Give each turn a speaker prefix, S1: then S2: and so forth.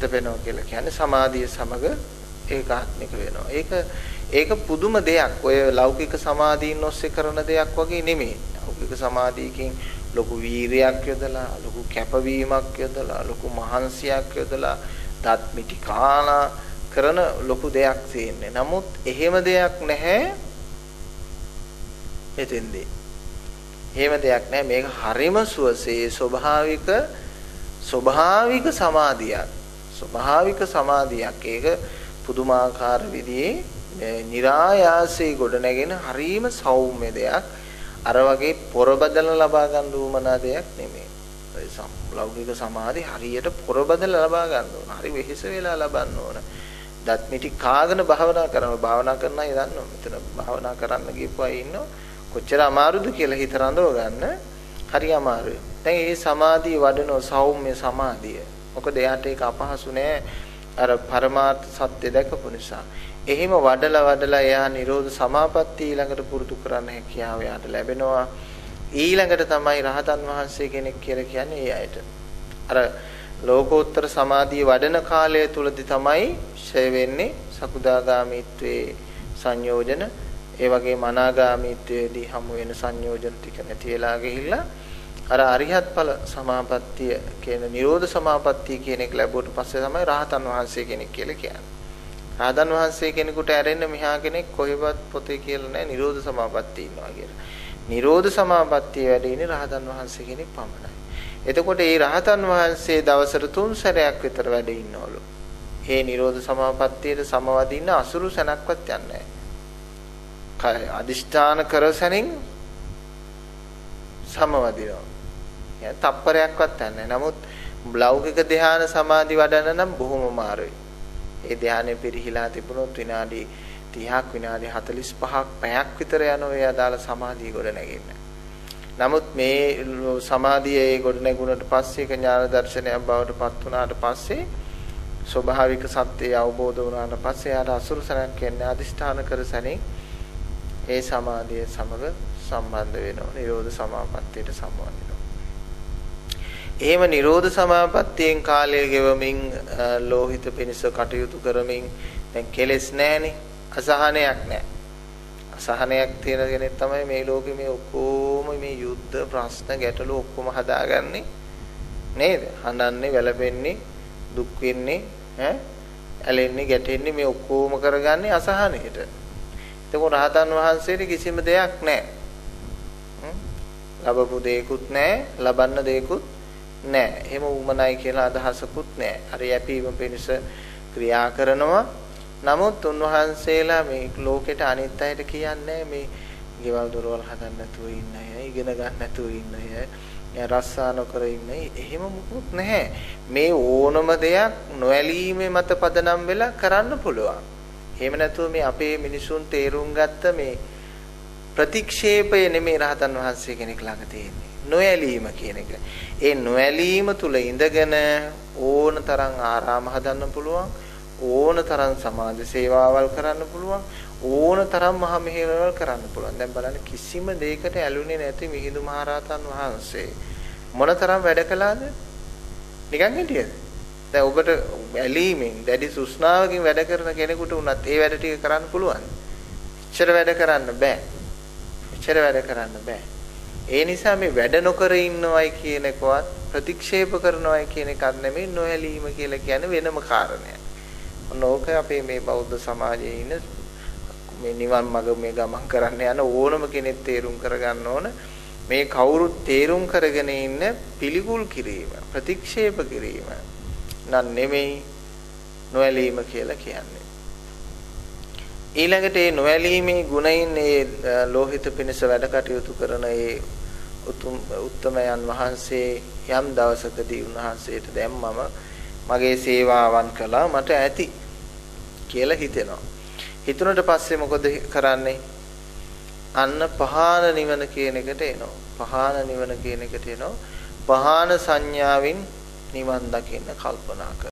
S1: වෙනවා කියලා කියන්නේ සමාධිය සමග ඒකාත්මික වෙනවා. ඒක පුදුම දෙයක්. ඔය ලෞකික සමාධීන් ඔස්සේ කරන දෙයක් වගේ නෙමෙයි. ලෞකික සමාධියකින් ලොකු වීරයක් යොදලා, ලොකු කැපවීමක් යොදලා, ලොකු මහන්සියක් යොදලා දත් මිටි කාලා කරන ලොකු දෙයක් තියෙන්නේ. නමුත් එහෙම දෙයක් නැහැ මෙතෙන්දී. එහෙම දෙයක් නැහැ. මේක හරිම සුවසේ ස්වභාවික සමාධියක්. ස්වභාවික සමාධියක්. ඒක පුදුමාකාර විදිහේ નિરાයාසී ගොඩනැගෙන හරිම සෞම්‍ය දෙයක්. අර වගේ පොරබදල ලබා ගන්න උවමනා දෙයක් නෙමෙයි. ඒ ලෞකික සමාධි හරියට පොරබදල ලබා ගන්න ඕන. හරි වෙහෙස වෙලා ලබන්න ඕන. දත් මිටි කාගෙන භාවනා කරන අය දන්නවා. මෙතන භාවනා කරන්න ගිහපු අය ඉන්නවා. කොච්චර අමාරුද කියලා හිත රඳව ගන්න. හරි අමාරුයි. දැන් මේ සමාධිය වඩන සෞම්‍ය සමාධිය. මොකද එයාට ඒක අපහසු නෑ. අර පරමාර්ථ සත්‍ය දැකපු නිසා. එහෙම වඩලා එයා නිරෝධ සමාපatti ඊළඟට පුරුදු කරන්න හැකියාව එයාට ලැබෙනවා. ඊළඟට තමයි රහතන් වහන්සේ කෙනෙක් කියලා කියන්නේ ඒ අයට. අර ලෝකෝත්තර සමාධිය වඩන කාලය තුලදී තමයි ඡය වෙන්නේ සකුදාගාමීත්වයේ සංයෝජන. ඒ වගේම අනාගාමීත්වයේදී හමු වෙන සංයෝජන ටික නැති වෙලා ගිහිල්ලා අර අරිහත් ඵල සමාපත්තිය කියන නිරෝධ සමාපත්තිය කියන එක ලැබුවට පස්සේ තමයි රහතන් වහන්සේ කෙනෙක් කියලා කියන්නේ. රහතන් වහන්සේ කෙනෙකුට ඇරෙන්න මෙහා කෙනෙක් කොහෙවත් පොතේ කියලා නැහැ නිරෝධ සමාපත්තිය ඉන්නවා කියලා. නිරෝධ සමාපත්තිය වැඩි ඉන්නේ රහතන් වහන්සේ කෙනෙක් පමණයි. එතකොට මේ රහතන් වහන්සේ දවසට 3 සැරයක් විතර වැඩ ඉන්නවලු. මේ නිරෝධ සමාපත්තියට සමවදින්න අසුරු සැනක්වත් යන්නේ නැහැ. අදිෂ්ඨාන කරසනින් සමවදිනවා. يعني තප්පරයක්වත් නැහැ. නමුත් ලෞකික ධ්‍යාන සමාධි වඩන්න නම් බොහොම අමාරුයි. ඒ ධ්‍යානෙ පිරිහිලා තිබුණොත් විනාඩි 30ක් විනාඩි 45ක් පැයක් විතර යන ඔය අදාළ සමාධිය ගොඩ නැගෙන්න. නමුත් මේ සමාධියේ ගොඩ නැගුණට පස්සේ ඥාන දර්ශනයක් බවට පත් වුණාට පස්සේ ස්වභාවික සත්‍යය අවබෝධ වුණාට පස්සේ ආර අසුරසනක් කියන්නේ අදිෂ්ඨාන කර සැනින් ඒ සමාධිය සමග සම්බන්ධ වෙනවා. නිරෝධ සමාපත්තියට සම්බන්ධ වෙනවා. එහෙම නිරෝධ සමාපත්තියෙන් කාලය ගෙවමින් ලෝහිත පිණිස කටයුතු කරමින් දැන් කෙලෙස් නැහනේ. අසහනයක් නැහැ. අසහනයක් තියෙන කෙනෙක් තමයි මේ ලෝකෙ මේ ඔක්කොම මේ යුද්ධ ප්‍රශ්න ගැටලු ඔක්කොම හදාගන්නේ නේද? හඳන්නේ, වැළපෙන්නේ, දුක් වෙන්නේ, ඇලෙන්නේ, ගැටෙන්නේ මේ ඔක්කොම කරගන්නේ අසහනයට. එතකොට රහතන් වහන්සේට කිසිම දෙයක් නැහැ. ලැබපු දෙයක්වත් නැහැ, ලබන්න දෙයක්වත් නැහැ. එහෙම උමනයි කියලා අදහසකුත් නැහැ. අර යැපීම පිණිස ක්‍රියා කරනවා. නමුත් උන්වහන්සේලා මේ ලෝකෙට අනිත් අයට කියන්නේ මේ ගෙවල් දොරවල් හදන්න නැතුව ඉන්න අය, ඉගෙන ගන්න නැතුව ඉන්න අය, රස්සා නොකර ඉන්න අය, එහෙම මොකුත් නැහැ. මේ ඕනම දෙයක් නොඇලීමේ මත පදනම් වෙලා කරන්න පුළුවන්. එහෙම නැතුව මේ අපේ මිනිසුන් තේරුම් ගත්ත මේ ප්‍රතික්ෂේපය නෙමෙයි රහතන් වහන්සේ කෙනෙක් ළඟ තියෙන්නේ. නොඇලීම කියන එක. ඒ නොඇලීම තුල ඉඳගෙන ඕන තරම් ආරාම හදන්න පුළුවන්. ඕන තරම් සමාජ සේවාවල් කරන්න පුළුවන්. ඕන තරම් මහා මෙහෙවරවල් කරන්න පුළුවන්. දැන් බලන්න කිසිම දෙයකට ඇලුනේ නැති මිහිඳු මහරහතන් වහන්සේ මොනතරම් වැඩ කළාද? නිකන් හිටියද? දැන් ඔබට ඇලීමෙන් දැඩි සුස්නාවකින් වැඩ කරන කෙනෙකුට උනත් ඒ වැඩ ටික කරන්න පුළුවන්. එච්චර වැඩ කරන්න බෑ. එච්චර වැඩ කරන්න බෑ. ඒ නිසා මේ වැඩ නොකර ඉන්නවයි කියන එකවත් ප්‍රතික්ෂේප කරනවයි කියන එකක් නෙමෙයි නොඇලීම කියලා කියන්නේ වෙනම කාරණයක්. ඕක අපේ මේ බෞද්ධ සමාජයේ ඉන්න මේ නිවන් මඟ මේ ගමන් කරන්න යන ඕනම කෙනෙක් තේරුම් කරගන්න ඕන මේ කවුරුත් තේරුම් කරගෙන ඉන්න පිළිකුල් කිරීම ප්‍රතික්ෂේප කිරීම නන් නෙමෙයි නොඇලීම කියලා කියන්නේ. ඊළඟට මේ නොඇලීමේ ගුණයින් මේ ලෝහිත පිණිස වැඩ කටයුතු කරන ඒ උත්තමයන් වහන්සේ යම් දවසකදී උන්වහන්සේට දැම්මම මගේ සේවාවන් කළා මට ඇති කියලා හිතෙනවා. හිතුණට පස්සේ මොකද කරන්නේ? අන්න පහාන නිවන කියන එකට එනවා. පහාන නිවන කියන එකට එනවා. පහාන සංඥාවෙන් නිවන් දකින්න කල්පනා කරනවා.